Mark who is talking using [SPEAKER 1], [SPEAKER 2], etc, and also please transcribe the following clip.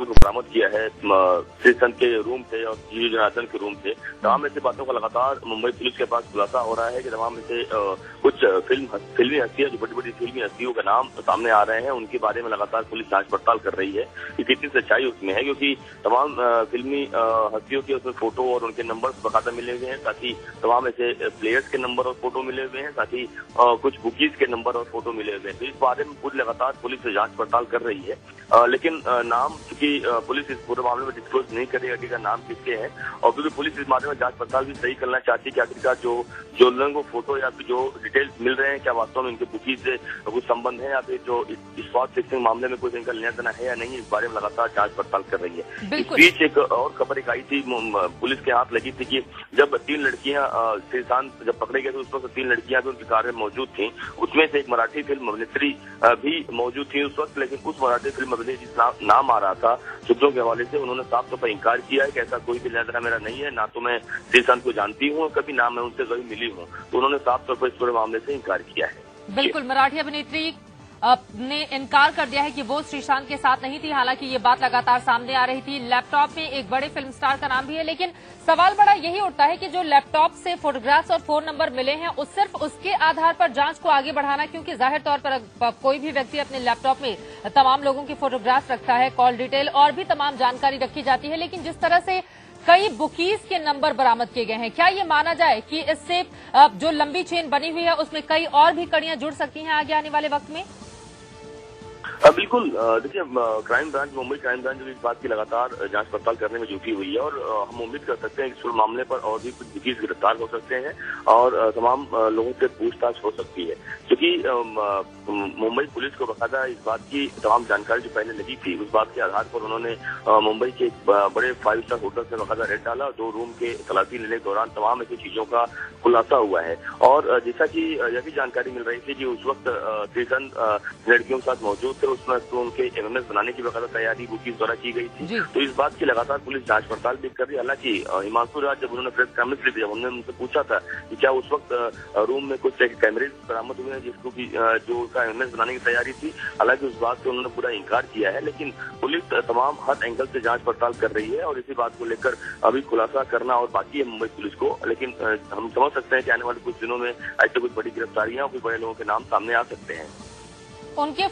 [SPEAKER 1] बरामद किया है श्रीसंत के रूम से और जीवी जनार्दन के रूम से। तमाम ऐसी बातों का लगातार मुंबई पुलिस के पास खुलासा हो रहा है कि तमाम ऐसे कुछ फिल्मी हस्तियां, जो बड़ी बड़ी फिल्मी हस्तियों का नाम सामने आ रहे हैं, उनके बारे में लगातार पुलिस जांच पड़ताल कर रही है कि कितनी सच्चाई उसमें है, क्योंकि तमाम फिल्मी हस्तियों के उसमें फोटो और उनके नंबर बकायदा मिले हुए हैं, साथ ही तमाम ऐसे प्लेयर्स के नंबर और फोटो मिले हुए हैं, साथ ही कुछ बुकीज के नंबर और फोटो मिले हुए हैं। तो इस बारे में पूरी लगातार पुलिस जांच पड़ताल कर रही है, लेकिन नाम चूंकि पुलिस इस पूरे मामले में डिस्क्लोज नहीं करेगी कि नाम किसके हैं, और क्योंकि पुलिस इस मामले में जांच पड़ताल भी सही करना चाहती है कि आखिरकार जो लोगों को फोटो या फिर जो डिटेल्स मिल रहे हैं, क्या वास्तव में इनके बुकीज से कुछ संबंध है या फिर जो स्पॉट फिक्सिंग मामले में कुछ इनका लेना देना है या नहीं, इस बारे में लगातार जांच पड़ताल कर रही है। इस बीच एक और खबर एक आई थी, पुलिस के हाथ लगी थी कि जब 3 लड़कियां श्रीशांत जब पकड़े गए थे, उस वक्त 3 लड़कियां भी उनकी कार में मौजूद थी। उसमें से एक मराठी फिल्म अभिनेत्री भी मौजूद थी उस वक्त, लेकिन उस मराठी फिल्म अभिनेत्री जिस नाम आ रहा था सूत्रों के हवाले से, उन्होंने साफ तौर पर इंकार किया है कि ऐसा कोई भी लेना देना मेरा नहीं है, ना तो मैं श्रीशांत को जानती हूँ, कभी ना मैं उनसे कभी मिली हूँ। तो उन्होंने साफ तौर पर इस पूरे मामले से इंकार किया है।
[SPEAKER 2] बिल्कुल, मराठी अभिनेत्री ने इनकार कर दिया है कि वो श्रीशांत के साथ नहीं थी। हालांकि ये बात लगातार सामने आ रही थी। लैपटॉप में एक बड़े फिल्म स्टार का नाम भी है, लेकिन सवाल बड़ा यही उठता है कि जो लैपटॉप से फोटोग्राफ्स और फोन नंबर मिले हैं, उस सिर्फ उसके आधार पर जांच को आगे बढ़ाना, क्योंकि जाहिर तौर पर कोई भी व्यक्ति अपने लैपटॉप में तमाम लोगों की फोटोग्राफ रखता है, कॉल डिटेल और भी तमाम जानकारी रखी जाती है। लेकिन जिस तरह से कई बुकीज के नंबर बरामद किए गए हैं, क्या ये माना जाए कि इससे जो लंबी चेन बनी हुई है उसमें कई और भी कड़ियां जुड़ सकती हैं आगे आने वाले वक्त में?
[SPEAKER 1] बिल्कुल, देखिए, crime branch, Mumbai crime branch इस बात की लगातार जांच पड़ताल करने में जुटी हुई है, और हम उम्मीद कर सकते हैं कि इस मामले पर और भी कुछ बुकीज गिरफ्तार हो सकते हैं और तमाम लोगों से पूछताछ हो सकती है, क्योंकि मुंबई पुलिस को बाकायदा इस बात की तमाम जानकारी जो पहले लगी थी, उस बात के आधार पर उन्होंने मुंबई के एक बड़े 5 स्टार होटल से बाकायदा रेड डाला, 2 रूम के तलाशी लेने के दौरान तमाम ऐसी चीजों का खुलासा हुआ है। और जैसा कि यह भी जानकारी मिल रही थी कि उस वक्त श्रीशांत लड़कियों के साथ मौजूद थे, उसमें तो उनके एमएमएस बनाने की बकायदा तैयारी बुकीज द्वारा की गई थी। तो इस बात की लगातार पुलिस जांच पड़ताल भी कर रही है। हालांकि हिमांशु राज, जब उन्होंने प्रेस कॉन्फ्रेंस ली थी, जब हमने उनसे पूछा था कि क्या उस वक्त रूम में कुछ कैमरे बरामद हुए हैं जिसको भी जो उसका एमएमएस बनाने की तैयारी थी, हालांकि उस बात से उन्होंने पूरा इंकार किया है। लेकिन पुलिस तमाम हर एंगल से जांच पड़ताल कर रही है और इसी बात को लेकर अभी खुलासा करना और बाकी है मुंबई पुलिस को। लेकिन हम समझ सकते हैं कि आने वाले कुछ दिनों में ऐसे कुछ बड़ी गिरफ्तारियां और कुछ बड़े लोगों के नाम सामने आ सकते हैं।
[SPEAKER 2] उनके